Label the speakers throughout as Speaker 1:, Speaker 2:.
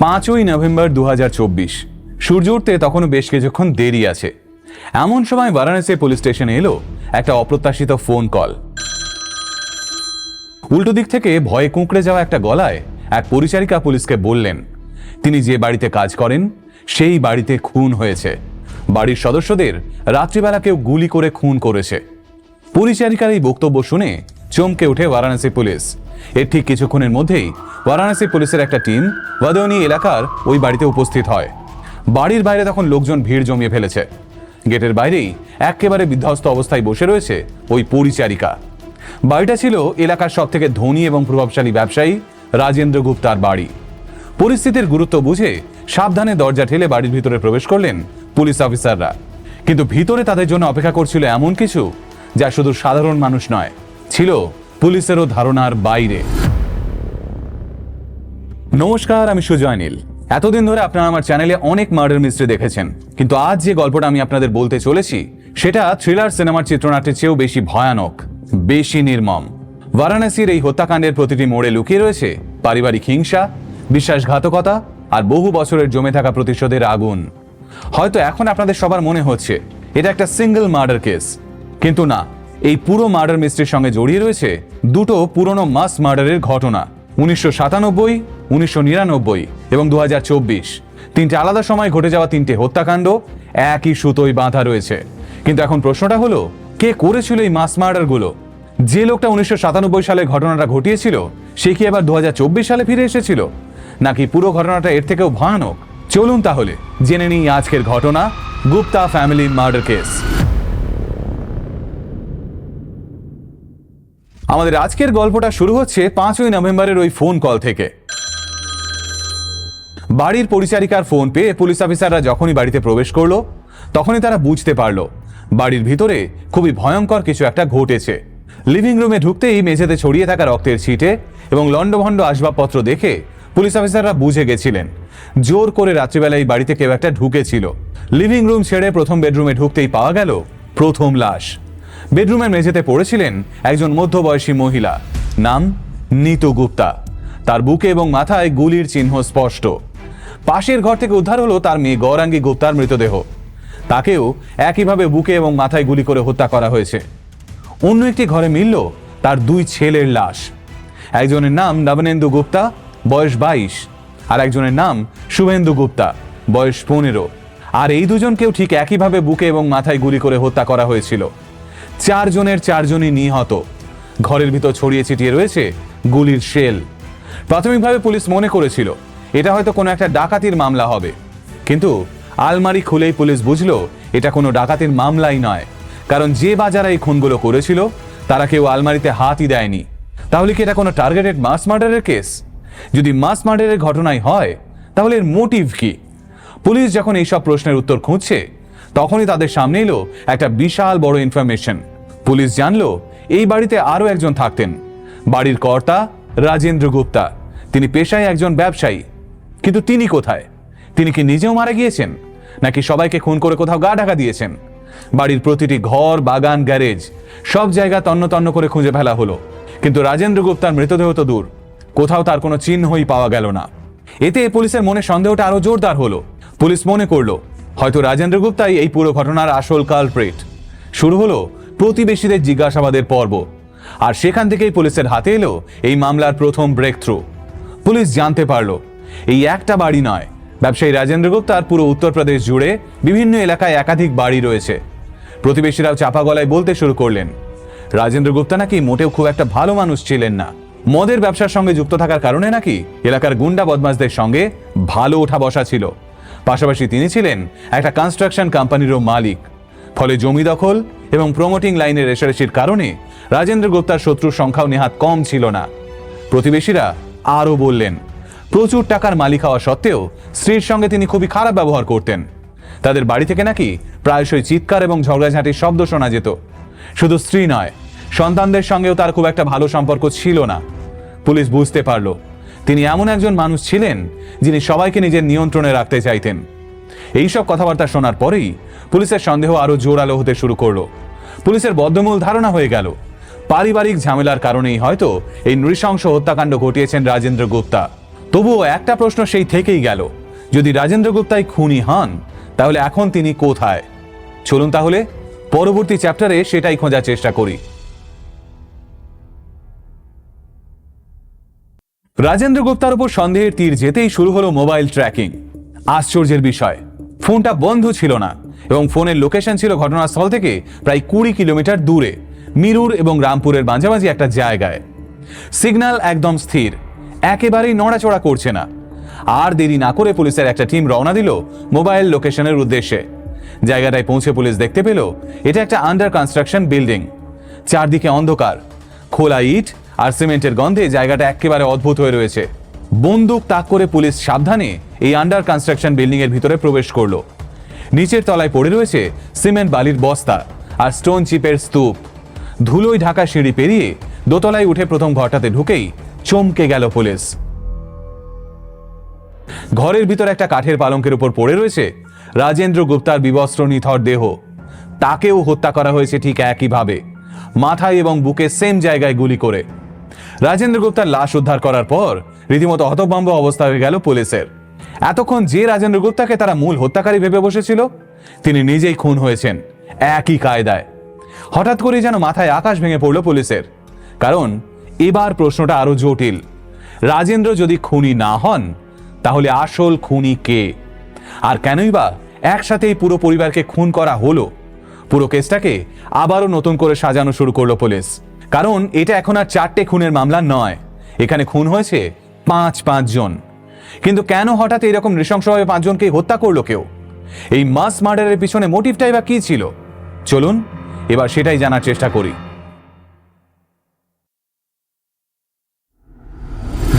Speaker 1: 5ই November 2024। সূর্য উঠতে তখনও বেশ কিছুক্ষণ দেরি আছে। এমন সময় বারাণসী পুলিশ স্টেশনে এলো একটা অপ্রত্যাশিত ফোন কল। উল্টো দিক থেকে ভয়ে কুঁকড়ে যাওয়া একটা গলায় এক পরিচারিকা পুলিশকে বললেন তিনি যে বাড়িতে কাজ করেন সেই বাড়িতে খুন হয়েছে। বাড়ির সদস্যদের রাত্রিবেলা কেউ গুলি করে খুন করেছে। পরিচারিকার এই বক্তব্য শুনে চমকে ওঠে বারাণসী পুলিশ। এর ঠিক কিছুক্ষণের মধ্যেই বারাণসী পুলিশের একটা টিম ভাদোনি এলাকার ওই বাড়িতে উপস্থিত হয়। বাড়ির বাইরে তখন লোকজন ভিড় জমিয়ে ফেলেছে। গেটের বাইরেই একেবারে বিধ্বস্ত অবস্থায় বসে রয়েছে ওই পরিচারিকা। বাড়িটা ছিল এলাকার সব থেকে ধনী এবং প্রভাবশালী ব্যবসায়ী রাজেন্দ্র গুপ্তার বাড়ি। পরিস্থিতির গুরুত্ব বুঝে সাবধানে দরজা ঠেলে বাড়ির ভিতরে প্রবেশ করলেন পুলিশ অফিসাররা। কিন্তু ভিতরে তাদের জন্য অপেক্ষা করছিল এমন কিছু যা শুধু সাধারণ মানুষ নয়, ছিল পুলিশেরও ধারণার বাইরে। নমস্কার, আমি সুজয় নীল। এতদিন ধরে আপনারা আমার চ্যানেলে অনেক মার্ডার মিস্ট্রি দেখেছেন, কিন্তু আজ যে গল্পটা আমি আপনাদের বলতে চলেছি সেটা থ্রিলার সিনেমার চিত্রনাট্যের চেয়েও বেশি ভয়ানক, বেশি নির্মম। বারাণসীর এই হত্যাকাণ্ডের প্রতিটি মোড়ে লুকিয়ে রয়েছে পারিবারিক হিংসা, বিশ্বাসঘাতকতা আর বহু বছরের জমে থাকা প্রতিশোধের আগুন। হয়তো এখন আপনাদের সবার মনে হচ্ছে এটা একটা সিঙ্গেল মার্ডার কেস, কিন্তু না, এই পুরো মার্ডার মিস্ট্রির সঙ্গে জড়িয়ে রয়েছে দুটো পুরনো মাস মার্ডারের ঘটনা। 1997, 1999 এবং 2024। তিনটে আলাদা সময় ঘটে যাওয়া তিনটে হত্যাকাণ্ড একই সুতোয় বাঁধা রয়েছে। কিন্তু এখন প্রশ্নটা হলো, কে করেছিল এই মাস মার্ডারগুলো? যে লোকটা 1997 সালে ঘটনাটা ঘটিয়েছিল সে কি আবার 2024 সালে ফিরে এসেছিল, নাকি পুরো ঘটনাটা এর থেকেও ভয়ানক? চলুন তাহলে জেনে নিই আজকের ঘটনা, গুপ্তা ফ্যামিলি মার্ডার কেস। আমাদের আজকের গল্পটা শুরু হচ্ছে 5ই নভেম্বরের ওই ফোন কল থেকে। বাড়ির পরিচারিকার ফোন পেয়ে পুলিশ অফিসাররা যখনই বাড়িতে প্রবেশ করলো তখনই তারা বুঝতে পারলো বাড়ির ভিতরে খুবই ভয়ঙ্কর কিছু একটা ঘটেছে। লিভিং রুমে ঢুকতেই মেঝেতে ছড়িয়ে থাকা রক্তের ছিটে এবং লণ্ডভণ্ড আসবাবপত্র দেখে পুলিশ অফিসাররা বুঝে গেছিলেন জোর করে রাত্রিবেলায় বাড়িতে কেউ একটা ঢুকেছিল। লিভিং রুম ছেড়ে প্রথম বেডরুমে ঢুকতেই পাওয়া গেল প্রথম লাশ। বেডরুমের মেঝেতে পড়েছিলেন একজন মধ্যবয়সী মহিলা, নাম নিতু গুপ্তা। তার বুকে এবং মাথায় গুলির চিহ্ন স্পষ্ট। পাশের ঘর থেকে উদ্ধার হলো তার মেয়ে গৌরাঙ্গী গুপ্তার মৃতদেহ। তাকেও একইভাবে বুকে এবং মাথায় গুলি করে হত্যা করা হয়েছে। অন্য একটি ঘরে মিলল তার দুই ছেলের লাশ। একজনের নাম নবনেন্দু গুপ্তা, বয়স 22, আর একজনের নাম শুভেন্দু গুপ্তা, বয়স 15। আর এই দুজনকেও ঠিক একইভাবে বুকে এবং মাথায় গুলি করে হত্যা করা হয়েছিল। 4 জনের 4 জনই নিহত। ঘরের ভিতর ছড়িয়ে ছিটিয়ে রয়েছে গুলির শেল। প্রাথমিকভাবে পুলিশ মনে করেছিল এটা হয়তো কোনো একটা ডাকাতির মামলা হবে, কিন্তু আলমারি খুলেই পুলিশ বুঝলো এটা কোনো ডাকাতির মামলাই নয়, কারণ যে বাজারা এই খুনগুলো করেছিল তারা কেউ আলমারিতে হাতই দেয়নি। তাহলে কি এটা কোনো টার্গেটেড মাস মার্ডারের কেস? যদি মাস মার্ডারের ঘটনাই হয় তাহলে এর মোটিভ কি? পুলিশ যখন এইসব প্রশ্নের উত্তর খুঁজছে তখনই তাদের সামনে এলো একটা বিশাল বড় ইনফরমেশন। পুলিশ জানলো এই বাড়িতে আরো একজন থাকতেন, বাড়ির কর্তা রাজেন্দ্র গুপ্তা। তিনি পেশায় একজন ব্যবসায়ী, কিন্তু তিনি কোথায়? তিনি কি নিজেও মারা গিয়েছেন, নাকি সবাইকে খুন করে কোথাও গা ঢাকা দিয়েছেন? বাড়ির প্রতিটি ঘর, বাগান, গ্যারেজ সব জায়গা তন্ন তন্ন করে খুঁজে ফেলা হলো, কিন্তু রাজেন্দ্র গুপ্তার মৃতদেহ তো দূর, কোথাও তার কোনো চিহ্নই পাওয়া গেল না। এতে পুলিশের মনে সন্দেহটা আরো জোরদার হলো। পুলিশ মনে করলো হয়তো রাজেন্দ্র গুপ্তাই এই পুরো ঘটনার আসল কালপ্রিট। শুরু হলো প্রতিবেশীদের জিজ্ঞাসাবাদের পর্ব, আর সেখান থেকেই পুলিশের হাতে এলো এই মামলার প্রথম ব্রেক থ্রু। পুলিশ জানতে পারলো এই একটা বাড়ি নয়, ব্যবসায়ী রাজেন্দ্র গুপ্তার পুরো উত্তরপ্রদেশ জুড়ে বিভিন্ন এলাকায় একাধিক বাড়ি রয়েছে। প্রতিবেশীরাও চাপা গলায় বলতে শুরু করলেন রাজেন্দ্র গুপ্তা নাকি মোটেও খুব একটা ভালো মানুষ ছিলেন না। মদের ব্যবসার সঙ্গে যুক্ত থাকার কারণে নাকি এলাকার গুন্ডা বদমাশদের সঙ্গে ভালো ওঠা বসা ছিল। পাশাপাশি তিনি ছিলেন একটা কনস্ট্রাকশন কোম্পানিরও মালিক। ফলে জমি দখল এবং প্রমোটিং লাইনের রেশারেশির কারণে রাজেন্দ্র গুপ্তার শত্রুর সংখ্যাও নেহাত কম ছিল না। প্রতিবেশীরা আরও বললেন প্রচুর টাকার মালিক হওয়া সত্ত্বেও স্ত্রীর সঙ্গে তিনি খুবই খারাপ ব্যবহার করতেন। তাদের বাড়ি থেকে নাকি প্রায়শই চিৎকার এবং ঝগড়াঝাঁটির শব্দ শোনা যেত। শুধু স্ত্রী নয়, সন্তানদের সঙ্গেও তার খুব একটা ভালো সম্পর্ক ছিল না। পুলিশ বুঝতে পারল তিনি এমন একজন মানুষ ছিলেন যিনি সবাইকে নিজের নিয়ন্ত্রণে রাখতে চাইতেন। এইসব কথাবার্তা শোনার পরেই পুলিশের সন্দেহ আরো জোরালো হতে শুরু করলো। পুলিশের বদ্ধমূল ধারণা হয়ে গেল পারিবারিক ঝামেলার কারণেই হয়তো এই নৃশংস হত্যাকাণ্ড ঘটিয়েছেন রাজেন্দ্র গুপ্তা। তবুও একটা প্রশ্ন সেই থেকেই গেল, যদি রাজেন্দ্র গুপ্তাই খুনি হন তাহলে এখন তিনি কোথায়? চলুন তাহলে পরবর্তী চ্যাপ্টারে সেটাই খোঁজার চেষ্টা করি। রাজেন্দ্র গুপ্তার উপর সন্দেহের তীর যেতেই শুরু হলো মোবাইল ট্র্যাকিং। আশ্চর্যের বিষয়, ফোনটা বন্ধ ছিল না এবং ফোনের লোকেশন ছিল ঘটনাস্থল থেকে প্রায় 20 কিলোমিটার দূরে, মিরুর এবং রামপুরের মাঝামাঝি একটা জায়গায়। সিগন্যাল একদম স্থির, একেবারেই নড়াচড়া করছে না। আর দেরি না করে পুলিশের একটা টিম রওনা দিল মোবাইল লোকেশনের উদ্দেশ্যে। জায়গাটায় পৌঁছে পুলিশ দেখতে পেল এটা একটা আন্ডার কনস্ট্রাকশন বিল্ডিং। চারদিকে অন্ধকার, খোলা ইট আর সিমেন্টের গন্ধে জায়গাটা একেবারে অদ্ভুত হয়ে রয়েছে। বন্দুক তাক করে পুলিশ সাবধানে এই আন্ডার কনস্ট্রাকশন বিল্ডিং এর ভিতরে প্রবেশ করলো। নিচের তলায় পড়ে রয়েছে সিমেন্ট বালির বস্তা আর স্টোন চিপের স্তূপ। ধুলোয় ঢাকা সিঁড়ি পেরিয়ে দোতলায় উঠে প্রথম ঘরটাতে ঢুকেই চমকে গেল পুলিশ। ঘরের ভিতর একটা কাঠের পালঙ্কের উপর পড়ে রয়েছে রাজেন্দ্র গুপ্তার বিবস্ত্র নিথর দেহ। তাকেও হত্যা করা হয়েছে ঠিক একইভাবে, মাথায় এবং বুকে সেম জায়গায় গুলি করে। রাজেন্দ্র গুপ্তার লাশ উদ্ধার করার পর রীতিমতো হতভম্ব অবস্থা হয়ে গেল পুলিশের। এতক্ষণ যে রাজেন্দ্র গুপ্তাকে তারা মূল হত্যাকারী ভেবে বসেছিল, তিনি নিজেই খুন হয়েছেন একই কায়দায়। হঠাৎ করে যেন মাথায় আকাশ ভেঙে পড়ল পুলিশের, কারণ এবার প্রশ্নটা আরো জটিল। রাজেন্দ্র যদি খুনি না হন তাহলে আসল খুনি কে, আর কেনই বা একসাথেই পুরো পরিবারকে খুন করা হলো? পুরো কেসটাকে আবারও নতুন করে সাজানো শুরু করলো পুলিশ, কারণ এটা এখন আর 4টে খুনের মামলা নয়, এখানে খুন হয়েছে 5 জন। কিন্তু কেন হঠাৎ এরকম নৃশংসভাবে 5 জনকে হত্যা করলো কেউ? এই মাস মার্ডারের পিছনে মোটিভটাই বা কি ছিল? চলুন এবার সেটাই জানার চেষ্টা করি।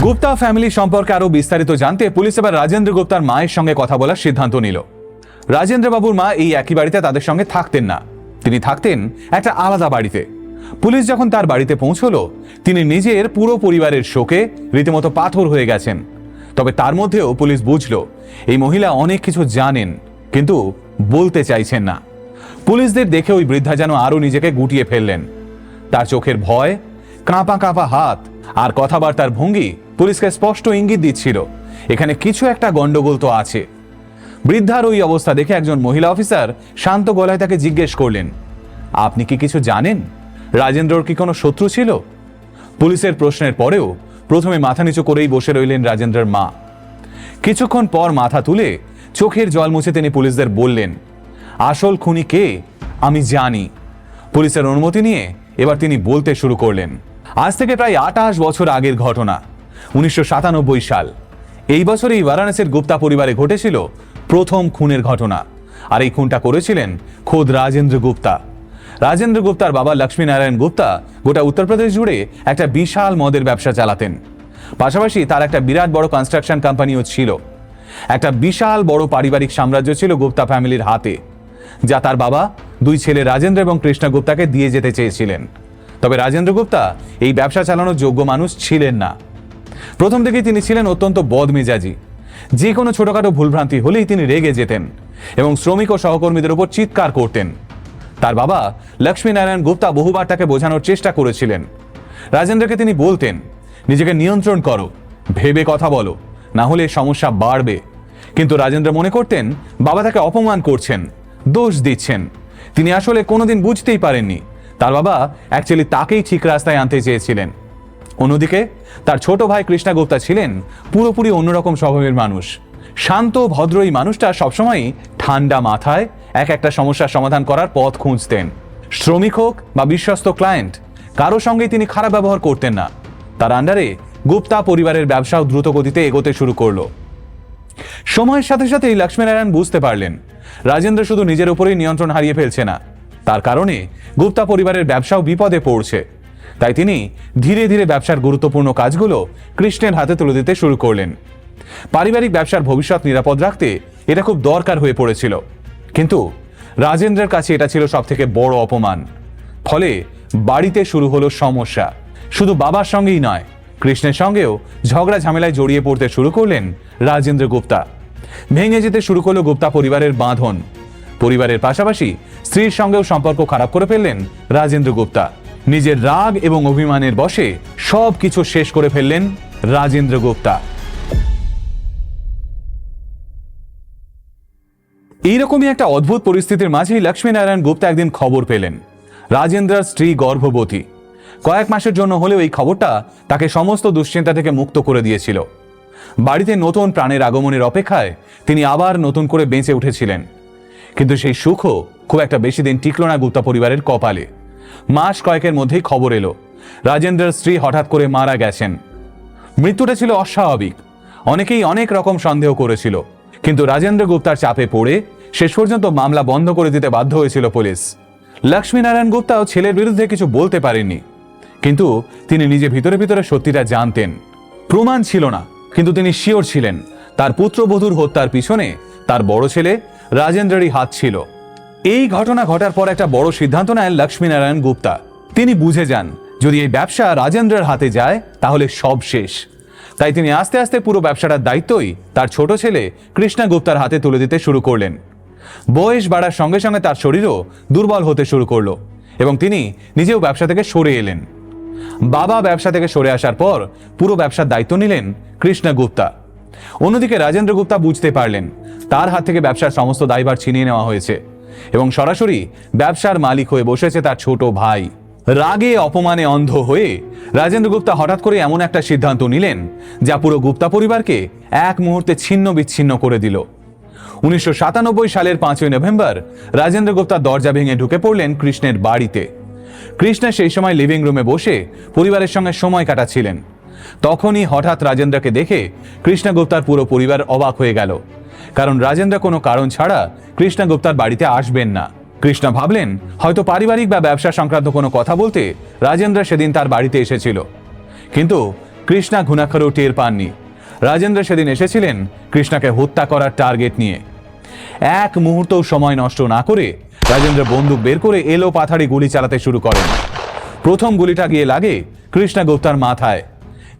Speaker 1: গুপ্তা ফ্যামিলি সম্পর্কে আরো বিস্তারিত জানতে পুলিশ এবার রাজেন্দ্র গুপ্তার মায়ের সঙ্গে কথা বলার সিদ্ধান্ত নিল। রাজেন্দ্র বাবুর মা এই একই বাড়িতে তাদের সঙ্গে থাকতেন না, তিনি থাকতেন একটা আলাদা বাড়িতে। পুলিশ যখন তার বাড়িতে পৌঁছলো, তিনি নিজের পুরো পরিবারের শোকে রীতিমতো পাথর হয়ে গেছেন। তবে তার মধ্যেও পুলিশ বুঝলো এই মহিলা অনেক কিছু জানেন, কিন্তু বলতে চাইছেন না। পুলিশদের দেখে ওই বৃদ্ধা যেন আরো নিজেকে গুটিয়ে ফেললেন। তার চোখের ভয়, কাঁপা কাঁপা হাত আর কথাবার্তার ভঙ্গি পুলিশকে স্পষ্ট ইঙ্গিত দিচ্ছিল এখানে কিছু একটা গন্ডগোল তো আছে। বৃদ্ধার ওই অবস্থা দেখে একজন মহিলা অফিসার শান্ত গলায় তাকে জিজ্ঞেস করলেন, আপনি কি কিছু জানেন? রাজেন্দ্রর কি কোনো শত্রু ছিল? পুলিশের প্রশ্নের পরেও প্রথমে মাথা নিচু করেই বসে রইলেন রাজেন্দ্রর মা। কিছুক্ষণ পর মাথা তুলে চোখের জল মুছে তিনি পুলিশদের বললেন, আসল খুনি কে আমি জানি। পুলিশের অনুমতি নিয়ে এবার তিনি বলতে শুরু করলেন। আজ থেকে প্রায় 28 বছর আগের ঘটনা, 1997 সাল। এই বছরই বারাণসীর গুপ্তা পরিবারে ঘটেছিল প্রথম খুনের ঘটনা, আর এই খুনটা করেছিলেন খোদ রাজেন্দ্র গুপ্তা। রাজেন্দ্র গুপ্তার বাবা লক্ষ্মীনারায়ণ গুপ্তা গোটা উত্তরপ্রদেশ জুড়ে একটা বিশাল মদের ব্যবসা চালাতেন। পাশাপাশি তার একটা বিরাট বড় কনস্ট্রাকশন কোম্পানিও ছিল। একটা বিশাল বড় পারিবারিক সাম্রাজ্য ছিল গুপ্তা ফ্যামিলির হাতে, যা তার বাবা 2 ছেলে রাজেন্দ্র এবং কৃষ্ণ গুপ্তাকে দিয়ে যেতে চেয়েছিলেন। তবে রাজেন্দ্র গুপ্তা এই ব্যবসা চালানোর যোগ্য মানুষ ছিলেন না। প্রথম থেকেই তিনি ছিলেন অত্যন্ত বদমেজাজি। যে কোনো ছোটখাটো ভুলভ্রান্তি হলেই তিনি রেগে যেতেন এবং শ্রমিক ও সহকর্মীদের উপর চিৎকার করতেন। তার বাবা লক্ষ্মীনারায়ণ গুপ্তা বহুবার তাকে বোঝানোর চেষ্টা করেছিলেন। রাজেন্দ্রকে তিনি বলতেন, নিজেকে নিয়ন্ত্রণ করো, ভেবে কথা বলো, না হলে সমস্যা বাড়বে। কিন্তু রাজেন্দ্র মনে করতেন বাবা তাকে অপমান করছেন, দোষ দিচ্ছেন। তিনি আসলে কোনোদিন বুঝতেই পারেননি তার বাবা অ্যাকচুয়ালি তাকেই ঠিক রাস্তায় আনতে চেয়েছিলেন। অন্যদিকে তার ছোট ভাই কৃষ্ণ গুপ্তা ছিলেন পুরোপুরি অন্যরকম স্বভাবের মানুষ। শান্ত ভদ্র এই মানুষটা সবসময় ঠান্ডা মাথায় একটা সমস্যার সমাধান করার পথ খুঁজতেন। শ্রমিক হোক বা বিশ্বস্ত ক্লায়েন্ট, কারো সঙ্গেই তিনি খারাপ ব্যবহার করতেন না। তার আন্ডারে গুপ্তা পরিবারের ব্যবসাও দ্রুত গতিতে এগোতে শুরু করলো। সময়ের সাথে সাথেই লক্ষ্মীনারায়ণ বুঝতে পারলেন রাজেন্দ্র শুধু নিজের উপরেই নিয়ন্ত্রণ হারিয়ে ফেলছে না, তার কারণে গুপ্তা পরিবারের ব্যবসাও বিপদে পড়ছে। তাই তিনি ধীরে ধীরে ব্যবসার গুরুত্বপূর্ণ কাজগুলো কৃষ্ণের হাতে তুলে দিতে শুরু করলেন। পারিবারিক ব্যবসার ভবিষ্যৎ নিরাপদ রাখতে এটা খুব দরকার হয়ে পড়েছিল। কিন্তু রাজেন্দ্রের কাছে এটা ছিল সবথেকে বড় অপমান। ফলে বাড়িতে শুরু হলো সমস্যা। শুধু বাবার সঙ্গেই নয়, কৃষ্ণের সঙ্গেও ঝগড়া ঝামেলায় জড়িয়ে পড়তে শুরু করলেন রাজেন্দ্র গুপ্তা। ভেঙে যেতে শুরু করলো গুপ্তা পরিবারের বাঁধন। পরিবারের পাশাপাশি স্ত্রীর সঙ্গেও সম্পর্ক খারাপ করে ফেললেন রাজেন্দ্র গুপ্তা। নিজের রাগ এবং অভিমানের বশে সব কিছু শেষ করে ফেললেন রাজেন্দ্র গুপ্তা। এইরকমই একটা অদ্ভুত পরিস্থিতির মাঝেই লক্ষ্মীনারায়ণ গুপ্তা একদিন খবর পেলেন রাজেন্দ্রার স্ত্রী গর্ভবতী। কয়েক মাসের জন্য হলেও এই খবরটা তাকে সমস্ত দুশ্চিন্তা থেকে মুক্ত করে দিয়েছিল। বাড়িতে নতুন প্রাণের আগমনের অপেক্ষায় তিনি আবার নতুন করে বেঁচে উঠেছিলেন। কিন্তু সেই সুখও খুব একটা বেশি দিন টিকল না গুপ্তা পরিবারের কপালে। মাস কয়েকের মধ্যেই খবর এলো রাজেন্দ্রের স্ত্রী হঠাৎ করে মারা গেছেন। মৃত্যুটা ছিল অস্বাভাবিক, অনেকেই অনেক রকম সন্দেহ করেছিল, কিন্তু রাজেন্দ্র গুপ্তার চাপে পড়ে শেষ পর্যন্ত মামলা বন্ধ করে দিতে বাধ্য হয়েছিল পুলিশ। লক্ষ্মীনারায়ণ গুপ্তাও ছেলের বিরুদ্ধে কিছু বলতে পারেননি, কিন্তু তিনি নিজে ভিতরে ভিতরে সত্যিটা জানতেন। প্রমাণ ছিল না, কিন্তু তিনি শিওর ছিলেন তার পুত্রবধূর হত্যার পিছনে তার বড় ছেলে রাজেন্দ্রেরই হাত ছিল। এই ঘটনা ঘটার পর একটা বড় সিদ্ধান্ত নেন লক্ষ্মীনারায়ণ গুপ্তা। তিনি বুঝে যান যদি এই ব্যবসা রাজেন্দ্রের হাতে যায় তাহলে সব শেষ। তাই তিনি আস্তে আস্তে পুরো ব্যবসাটার দায়িত্বই তার ছোট ছেলে কৃষ্ণা গুপ্তার হাতে তুলে দিতে শুরু করলেন। বয়স বাড়ার সঙ্গে সঙ্গে তার শরীরও দুর্বল হতে শুরু করলো এবং তিনি নিজেও ব্যবসা থেকে সরে এলেন। বাবা ব্যবসা থেকে সরে আসার পর পুরো ব্যবসার দায়িত্ব নিলেন কৃষ্ণা গুপ্তা। অন্যদিকে রাজেন্দ্র গুপ্তা বুঝতে পারলেন তার হাত থেকে ব্যবসার সমস্ত দায়ভার ছিনিয়ে নেওয়া হয়েছে এবং সরাসরি ব্যবসার মালিক হয়ে বসেছে তার ছোট ভাই। রাগে অপমানে অন্ধ হয়ে রাজেন্দ্র গুপ্তা হঠাৎ করে এমন একটা সিদ্ধান্ত নিলেন যা পুরো গুপ্তা পরিবারকে এক মুহূর্তে ছিন্ন বিচ্ছিন্ন করে দিল। 1997 সালের 5ই নভেম্বর রাজেন্দ্র গুপ্তা দরজা ভেঙে ঢুকে পড়লেন কৃষ্ণের বাড়িতে। কৃষ্ণা সেই সময় লিভিং রুমে বসে পরিবারের সঙ্গে সময় কাটাচ্ছিলেন। তখনই হঠাৎ রাজেন্দ্রকে দেখে কৃষ্ণা গুপ্তার পুরো পরিবার অবাক হয়ে গেল, কারণ রাজেন্দ্র কোনো কারণ ছাড়া কৃষ্ণা গুপ্তার বাড়িতে আসবেন না। কৃষ্ণা ভাবলেন হয়তো পারিবারিক বা ব্যবসা সংক্রান্ত কোনো কথা বলতে রাজেন্দ্র সেদিন তার বাড়িতে এসেছিল, কিন্তু কৃষ্ণা ঘুণাক্ষরেও টের পাননি। রাজেন্দ্র সেদিন এসেছিলেন কৃষ্ণাকে হত্যা করার টার্গেট নিয়ে। এক মুহূর্তও সময় নষ্ট না করে রাজেন্দ্র বন্দুক বের করে এলো পাথাড়ি গুলি চালাতে শুরু করেন। প্রথম গুলিটা গিয়ে লাগে কৃষ্ণা গুপ্তার মাথায়,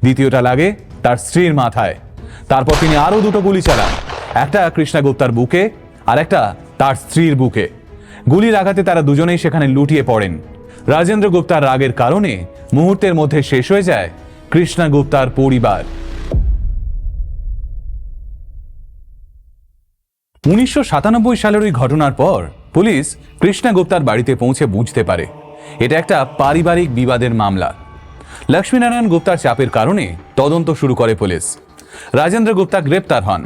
Speaker 1: দ্বিতীয়টা লাগে তার স্ত্রীর মাথায়। তারপর তিনি আরো দুটো গুলি চালান, একটা কৃষ্ণা গুপ্তার বুকে আর একটা তার স্ত্রীর বুকে। গুলির আঘাতে তারা দুজনেই সেখানে লুটিয়ে পড়েন। রাজেন্দ্র গুপ্তার রাগের কারণে মুহূর্তের মধ্যে শেষ হয়ে যায় কৃষ্ণা গুপ্তার পরিবার। 1997 সালের ওই ঘটনার পর পুলিশ কৃষ্ণা গুপ্তার বাড়িতে পৌঁছে বুঝতে পারে এটা একটা পারিবারিক বিবাদের মামলা। লক্ষ্মীনারায়ণ গুপ্তার চাপের কারণে তদন্ত শুরু করে পুলিশ। রাজেন্দ্র গুপ্তা গ্রেপ্তার হন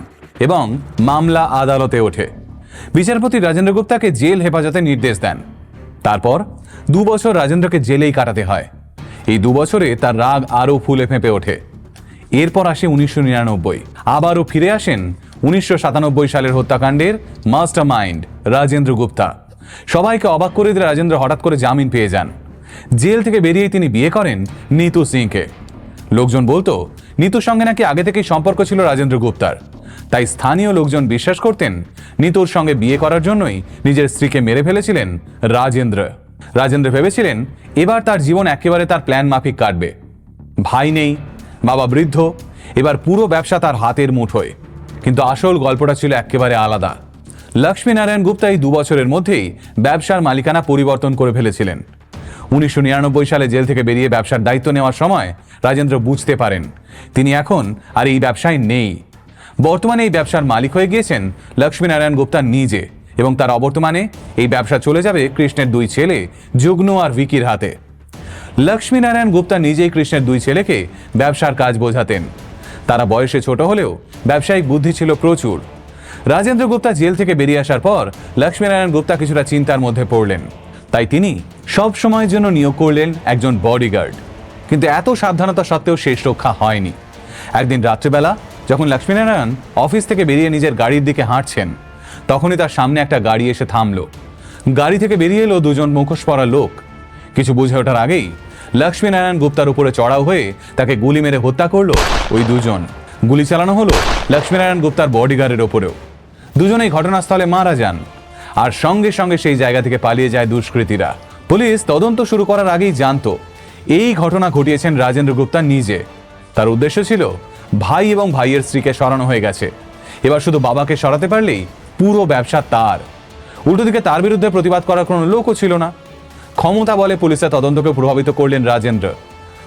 Speaker 1: এবং মামলা আদালতে ওঠে। বিচারপতি রাজেন্দ্র গুপ্তাকে জেল হেফাজতে নির্দেশ দেন। তারপর 2 বছর রাজেন্দ্রকে জেলেই কাটাতে হয়। এই 2 বছরে তার রাগ আরও ফুলে ফেঁপে ওঠে। এরপর আসে 1999, আবারও ফিরে আসেন 1997 সালের হত্যাকাণ্ডের মাস্টার মাইন্ড রাজেন্দ্র গুপ্তা। সবাইকে অবাক করে দিয়ে রাজেন্দ্র হঠাৎ করে জামিন পেয়ে যান। জেল থেকে বেরিয়ে তিনি বিয়ে করেন নীতু সিংকে। লোকজন বলতো নীতুর সঙ্গে নাকি আগে থেকেই সম্পর্ক ছিল রাজেন্দ্র গুপ্তার, তাই স্থানীয় লোকজন বিশ্বাস করতেন নীতুর সঙ্গে বিয়ে করার জন্যই নিজের স্ত্রীকে মেরে ফেলেছিলেন রাজেন্দ্র। রাজেন্দ্র ভেবেছিলেন এবার তার জীবন একেবারে তার প্ল্যান মাফিক কাটবে। ভাই নেই, বাবা বৃদ্ধ, এবার পুরো ব্যবসা তার হাতের মুঠোয়। কিন্তু আসল গল্পটা ছিল একেবারে আলাদা। লক্ষ্মীনারায়ণ গুপ্তা এই 2 বছরের মধ্যেই ব্যবসার মালিকানা পরিবর্তন করে ফেলেছিলেন। 1999 সালে জেল থেকে বেরিয়ে ব্যবসার দায়িত্ব নেওয়ার সময় রাজেন্দ্র বুঝতে পারেন তিনি এখন আর এই ব্যবসায় নেই। বর্তমানে এই ব্যবসার মালিক হয়ে গিয়েছেন লক্ষ্মীনারায়ণ গুপ্তা নিজে, এবং তার অবর্তমানে এই ব্যবসা চলে যাবে কৃষ্ণের 2 ছেলে যুগ্ন আর ভিকির হাতে। লক্ষ্মীনারায়ণ গুপ্তা নিজেই কৃষ্ণের 2 ছেলেকে ব্যবসার কাজ বোঝাতেন। তারা বয়সে ছোট হলেও ব্যবসায়িক বুদ্ধি ছিল প্রচুর। রাজেন্দ্র গুপ্তা জেল থেকে বেরিয়ে আসার পর লক্ষ্মীনারায়ণ গুপ্তা কিছুটা চিন্তার মধ্যে পড়লেন, তাই তিনি সব সময়ের জন্য নিয়োগ করলেন একজন বডিগার্ড। কিন্তু এত সাবধানতা সত্ত্বেও শেষ রক্ষা হয়নি। একদিন রাত্রিবেলা যখন লক্ষ্মীনারায়ণ অফিস থেকে বেরিয়ে নিজের গাড়ির দিকে হাঁটছেন, তখনই তার সামনে একটা গাড়ি এসে থামলো। গাড়ি থেকে বেরিয়ে এলো 2 জন মুখোশ পরা লোক। কিছু বুঝে ওঠার আগেই লক্ষ্মীনারায়ণ গুপ্তার উপরে চড়াও হয়ে তাকে গুলি মেরে হত্যা করলো ওই 2 জন। গুলি চালানো হলো লক্ষ্মীনারায়ণ গুপ্তার বডিগার্ডের ওপরেও। দুজনেই ঘটনাস্থলে মারা যান, আর সঙ্গে সঙ্গে সেই জায়গা থেকে পালিয়ে যায় দুষ্কৃতীরা। পুলিশ তদন্ত শুরু করার আগেই জানতো এই ঘটনা ঘটিয়েছেন রাজেন্দ্র গুপ্তা নিজে। তার উদ্দেশ্য ছিল ভাই এবং ভাইয়ের স্ত্রীকে সরানো হয়ে গেছে, এবার শুধু বাবাকে সরাতে পারলেই পুরো ব্যবসা তার। উল্টো দিকে তার বিরুদ্ধে প্রতিবাদ করার কোনো লোকও ছিল না। ক্ষমতা বলে পুলিশের তদন্তকে প্রভাবিত করলেন রাজেন্দ্র।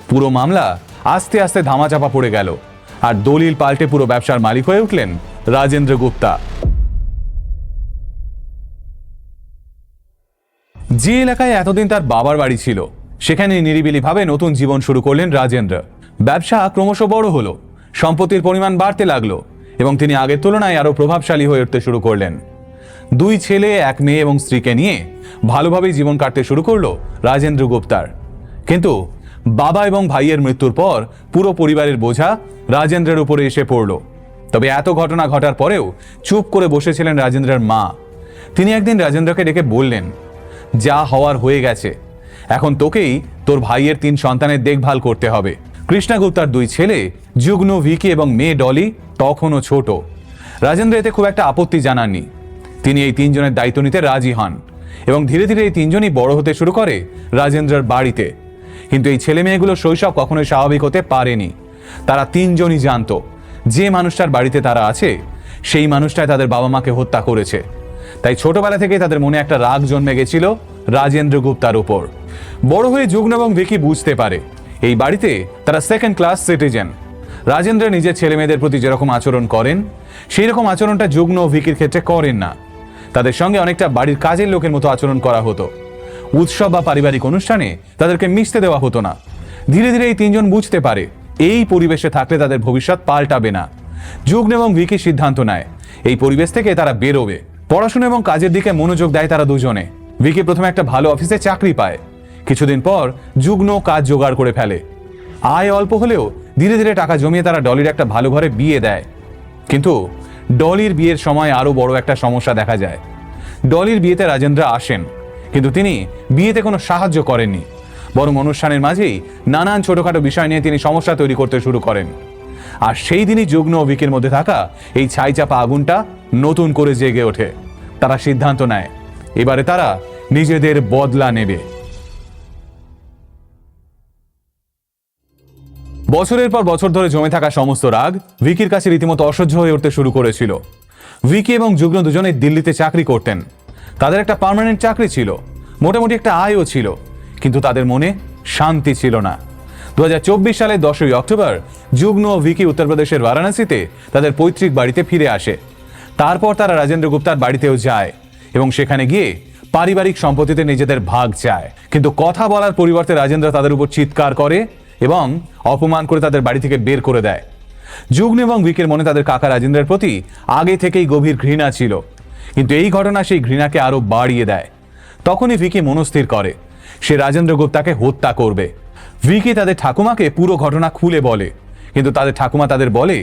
Speaker 1: পুরো মামলা আস্তে আস্তে ধামাচাপা পড়ে গেল, আর দলিল পাল্টে পুরো ব্যবসার মালিক হয়ে উঠলেন রাজেন্দ্র গুপ্তা। যে এলাকায় এতদিন তার বাবার বাড়ি ছিল সেখানে নিরিবিলিভাবে নতুন জীবন শুরু করলেন রাজেন্দ্র। ব্যবসা ক্রমশ বড় হলো, সম্পত্তির পরিমাণ বাড়তে লাগলো এবং তিনি আগের তুলনায় আরো প্রভাবশালী হয়ে উঠতে শুরু করলেন। 2 ছেলে, 1 মেয়ে এবং স্ত্রীকে নিয়ে ভালোভাবেই জীবন কাটতে শুরু করলো রাজেন্দ্র গুপ্তার। কিন্তু বাবা এবং ভাইয়ের মৃত্যুর পর পুরো পরিবারের বোঝা রাজেন্দ্রের উপরে এসে পড়ল। তবে এত ঘটনা ঘটার পরেও চুপ করে বসেছিলেন রাজেন্দ্রের মা। তিনি একদিন রাজেন্দ্রকে ডেকে বললেন, যা হওয়ার হয়ে গেছে, এখন তোকেই তোর ভাইয়ের 3 সন্তানের দেখভাল করতে হবে। কৃষ্ণা গুপ্তার 2 ছেলে যুগ্ন, ভিকি এবং মেয়ে ডলি তখনও ছোট। রাজেন্দ্র এতে খুব একটা আপত্তি জানাননি। তিনি এই 3 জনের দায়িত্ব নিতে রাজি হন এবং ধীরে ধীরে এই 3 জনই বড় হতে শুরু করে রাজেন্দ্রের বাড়িতে। কিন্তু এই ছেলে মেয়েগুলো শৈশব কখনোই স্বাভাবিক হতে পারেনি। তারা 3 জনই জানতো যে মানুষটার বাড়িতে তারা আছে সেই মানুষটাই তাদের বাবা মাকে হত্যা করেছে। তাই ছোটবেলা থেকে তাদের মনে একটা রাগ জন্মে গেছিল রাজেন্দ্র গুপ্তার উপর। বড় হয়ে যুগ্ন এবং ভিকি বুঝতে পারে এই বাড়িতে তারা 2nd ক্লাস সিটিজেন। রাজেন্দ্র নিজের ছেলে মেয়েদের প্রতি যেরকম আচরণ করেন সেই রকম আচরণটা যুগ্ন ও ভিকির ক্ষেত্রে করেন না। তাদের সঙ্গে অনেকটা বাড়ির কাজের লোকের মতো আচরণ করা হতো। উৎসব বা পারিবারিক অনুষ্ঠানে তাদেরকে মিশতে দেওয়া হতো না। ধীরে ধীরে এই 3 জন বুঝতে পারে এই পরিবেশে থাকলে তাদের ভবিষ্যৎ পাল্টাবে না। যুগ্ন এবং ভিকি সিদ্ধান্ত নেয় এই পরিবেশ থেকে তারা বেরোবে। পড়াশোনা এবং কাজের দিকে মনোযোগ দেয় তারা দুজনে। ভিকি প্রথমে একটা ভালো অফিসে চাকরি পায়। কিছুদিন পর যুগ্ন কাজ জোগাড় করে ফেলে। আয় অল্প হলেও ধীরে ধীরে টাকা জমিয়ে তারা ডলির একটা ভালো ঘরে বিয়ে দেয়। কিন্তু ডলির বিয়ের সময় আরো বড় একটা সমস্যা দেখা যায়। ডলির বিয়েতে রাজেন্দ্র আসেন, কিন্তু তিনি বিয়েতে কোনো সাহায্য করেননি, বরং অনুষ্ঠানের মাঝেই নানান ছোটখাটো বিষয় নিয়ে তিনি সমস্যা তৈরি করতে শুরু করেন। আর সেই দিনই যুগ্ন ও ভিকির মধ্যে থাকা এই ছাইচাপা আগুনটা নতুন করে জেগে ওঠে। তারা সিদ্ধান্ত নেয় এবারে তারা নিজেদের বদলা নেবে। বছরের পর বছর ধরে জমে থাকা সমস্ত রাগ ভিকির কাছে রীতিমতো অসহ্য হয়ে উঠতে শুরু করেছিল। ভিকি এবং যুগ্ন দুজনেই দিল্লিতে চাকরি করতেন। তাদের একটা পার্মানেন্ট চাকরি ছিল, মোটামুটি একটা আয়ও ছিল, কিন্তু তাদের মনে শান্তি ছিল না। 2024 সালের 10ই অক্টোবর যুগ্ন ও ভিকি উত্তরপ্রদেশের বারাণসীতে তাদের পৈতৃক বাড়িতে ফিরে আসে। তারপর তারা রাজেন্দ্র গুপ্তার বাড়িতেও যায় এবং সেখানে গিয়ে পারিবারিক সম্পত্তিতে নিজেদের ভাগ চায়। কিন্তু কথা বলার পরিবর্তে রাজেন্দ্র তাদের উপর চিৎকার করে এবং অপমান করে তাদের বাড়ি থেকে বের করে দেয়। যুগ্ন এবং ভিকির মনে তাদের কাকা রাজেন্দ্রের প্রতি আগে থেকেই গভীর ঘৃণা ছিল, কিন্তু এই ঘটনা সেই ঘৃণাকে আরো বাড়িয়ে দেয়। তখনই ভিকি মনস্থির করে সে রাজেন্দ্র গুপ্তাকে হত্যা করবে। ভিকি তাদের ঠাকুমাকে পুরো ঘটনা খুলে বলে, কিন্তু তাদের ঠাকুমা তাদের বলে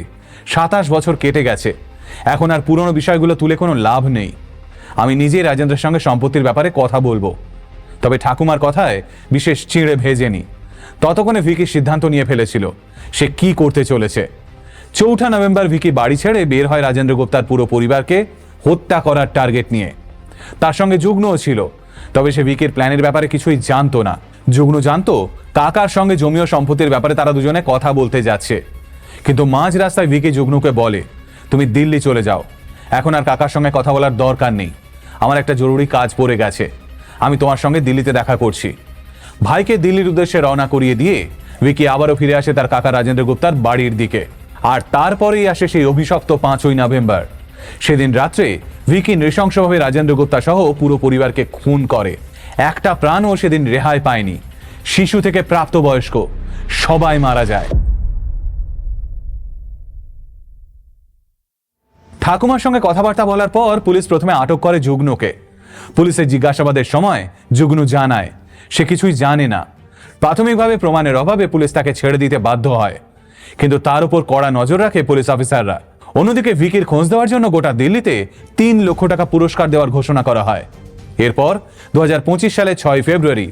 Speaker 1: 27 বছর কেটে গেছে, এখন আর পুরনো বিষয়গুলো তুলে কোনো লাভ নেই। আমি নিজেই রাজেন্দ্রের সঙ্গে সম্পত্তির ব্যাপারে কথা বলবো। তবে ঠাকুমার কথায় বিশেষ চিঁড়ে ভেজেনি। ততক্ষণে ভিকি সিদ্ধান্ত নিয়ে ফেলেছিল সে কি করতে চলেছে। 4 নভেম্বর ভিকি বাড়ি ছেড়ে বের হয় রাজেন্দ্র গুপ্তার পুরো পরিবারকে হত্যা করার টার্গেট নিয়ে। তার সঙ্গে যুগ্নও ছিল, তবে সে ভিকির প্ল্যানের ব্যাপারে কিছুই জানতো না। যুগ্ন জানতো কাকার সঙ্গে জমি ও সম্পত্তির ব্যাপারে তারা দুজনে কথা বলতে যাচ্ছে, কিন্তু মাঝ রাস্তায় ভিকি যুগ্নকে বলে, তুমি দিল্লি চলে যাও, এখন আর কাকার সঙ্গে কথা বলার দরকার নেই, আমার একটা জরুরি কাজ পড়ে গেছে, আমি তোমার সঙ্গে দিল্লিতে দেখা করছি। ভাইকে দিল্লির উদ্দেশ্যে রওনা করিয়ে দিয়ে ভিকি আবারও ফিরে আসে তার কাকা রাজেন্দ্র গুপ্তার বাড়ির দিকে। আর তারপরেই আসে সেই অভিশপ্ত 5ই নভেম্বর। সেদিন রাত্রে ভিকি নৃশংসভাবে রাজেন্দ্র গুপ্তা সহ পুরো পরিবারকে খুন করে। একটা প্রাণও সেদিন রেহাই পায়নি, শিশু থেকে প্রাপ্তবয়স্ক সবাই মারা যায়। ঠাকুমার সঙ্গে কথাবার্তা বলার পর পুলিশ প্রথমে আটক করে যুগ্নকে। পুলিশের জিজ্ঞাসাবাদের সময় যুগ্ন জানায় সে কিছুই জানে না। প্রাথমিকভাবে প্রমাণের অভাবে পুলিশ তাকে ছেড়ে দিতে বাধ্য হয়, কিন্তু তার উপর কড়া নজর রাখে পুলিশ অফিসাররা। অন্যদিকে ভিকির খোঁজ দেওয়ার জন্য গোটা দিল্লিতে 3 লক্ষ টাকা পুরস্কার দেওয়ার ঘোষণা করা হয়। এরপর 2025 সালের 6 ফেব্রুয়ারি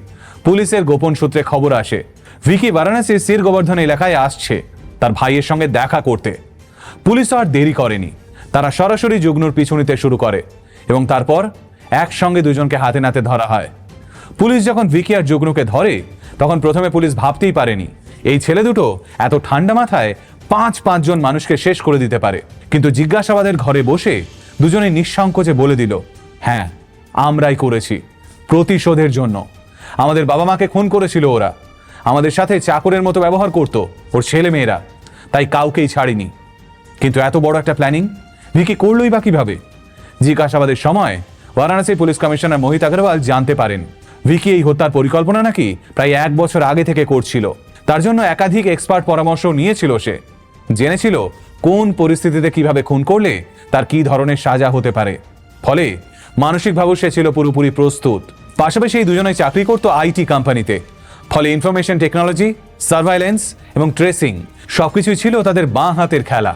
Speaker 1: পুলিশের গোপন সূত্রে খবর আসে ভিকি বারাণসীর সির গোবর্ধন এলাকায় আসছে তার ভাইয়ের সঙ্গে দেখা করতে। পুলিশ আর দেরি করেনি, তারা সরাসরি যুগ্নর পিছু নিতে শুরু করে এবং তারপর একসঙ্গে দুজনকে হাতে নাতে ধরা হয়। পুলিশ যখন ভিকি আর যুগ্নকে ধরে তখন প্রথমে পুলিশ ভাবতেই পারেনি এই ছেলে দুটো এত ঠান্ডা মাথায় 5 জন মানুষকে শেষ করে দিতে পারে। কিন্তু জিজ্ঞাসাবাদের ঘরে বসে দুজনে নিঃসংকোচে বলে দিল, হ্যাঁ আমরাই করেছি, প্রতিশোধের জন্য। আমাদের বাবা মাকে খুন করেছিল ওরা, আমাদের সাথে চাকরের মতো ব্যবহার করতো ওর ছেলে মেয়েরা, তাই কাউকেই ছাড়িনি। কিন্তু এত বড় একটা প্ল্যানিং ভিকি করলই বা কিভাবে? জিজ্ঞাসাবাদের সময় বারাণসী পুলিশ কমিশনার মোহিত আগরওয়াল জানতে পারেন ভিকি এই হত্যার পরিকল্পনা নাকি প্রায় 1 বছর আগে থেকে করছিল। তার জন্য একাধিক এক্সপার্ট পরামর্শ নিয়েছিল সে। জেনেছিল কোন পরিস্থিতিতে কিভাবে খুন করলে তার কি ধরনের সাজা হতে পারে। ফলে মানসিকভাবেও সে ছিল পুরোপুরি প্রস্তুত। পাশাপাশি এই দুজনেই চাকরি করতো আইটি কোম্পানিতে। ফলে ইনফরমেশন টেকনোলজি, সার্ভাইলেন্স এবং ট্রেসিং সবকিছুই ছিল তাদের বাঁ হাতের খেলা।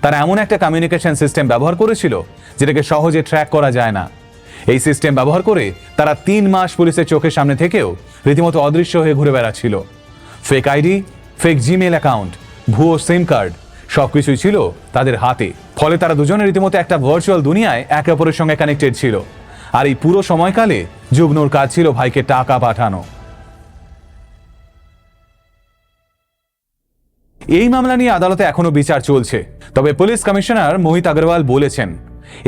Speaker 1: তারা এমন একটা কমিউনিকেশন সিস্টেম ব্যবহার করেছিল যেটাকে সহজে ট্র্যাক করা যায় না। এই সিস্টেম ব্যবহার করে তারা 3 মাস পুলিশের চোখের সামনে থেকেও রীতিমতো অদৃশ্য হয়ে ঘুরে বেড়াচ্ছিল। Fake ID, fake Gmail account, ভুয়ো সিম কার্ড সবকিছুই ছিল তাদের হাতে। ফলে তারা দুজনে রীতিমতো একটা ভার্চুয়াল দুনিয়ায় একে অপরের সঙ্গে কানেক্টেড ছিল। আর এই পুরো সময়কালে যুগ্নর কাজ ছিল ভাইকে টাকা পাঠানো। এই মামলা নিয়ে আদালতে এখনো বিচার চলছে। তবে পুলিশ কমিশনার মোহিত আগরওয়াল বলেছেন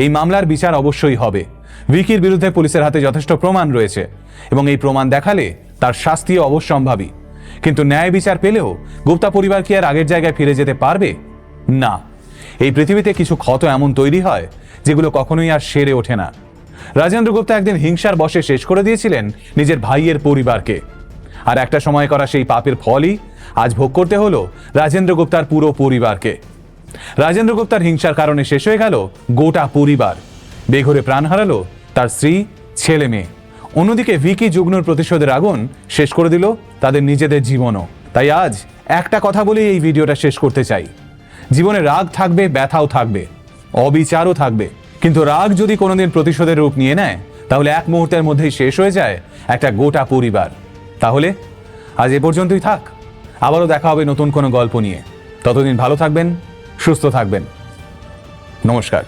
Speaker 1: এই মামলার বিচার অবশ্যই হবে। ভিকির বিরুদ্ধে পুলিশের হাতে যথেষ্ট প্রমাণ রয়েছে এবং এই প্রমাণ দেখালে তার শাস্তিও অবশ্যম্ভাবী। কিন্তু ন্যায় বিচার পেলেও গুপ্তা পরিবার কি আর আগের জায়গায় ফিরে যেতে পারবে? না। এই পৃথিবীতে কিছু ক্ষত এমন তৈরি হয় যেগুলো কখনোই আর সেরে ওঠে না। রাজেন্দ্র গুপ্তা একদিন হিংসার বশে শেষ করে দিয়েছিলেন নিজের ভাইয়ের পরিবারকে। আর একটা সময় করা সেই পাপের ফলই আজ ভোগ করতে হলো রাজেন্দ্র গুপ্তার পুরো পরিবারকে। রাজেন্দ্র গুপ্তার হিংসার কারণে শেষ হয়ে গেল গোটা পরিবার। বেঘরে প্রাণ হারালো তার স্ত্রী, ছেলে মেয়ে। অন্যদিকে ভিকি যুগ্নর প্রতিশোধের আগুন শেষ করে দিল তাদের নিজেদের জীবনও। তাই আজ একটা কথা বলেই এই ভিডিওটা শেষ করতে চাই। জীবনে রাগ থাকবে, ব্যথাও থাকবে, অবিচারও থাকবে, কিন্তু রাগ যদি কোনোদিন প্রতিশোধের রূপ নিয়ে নেয় তাহলে এক মুহূর্তের মধ্যেই শেষ হয়ে যায় একটা গোটা পরিবার। তাহলে আজ এ পর্যন্তই থাক। আবারও দেখা হবে নতুন কোনো গল্প নিয়ে। ততদিন ভালো থাকবেন, সুস্থ থাকবেন। নমস্কার।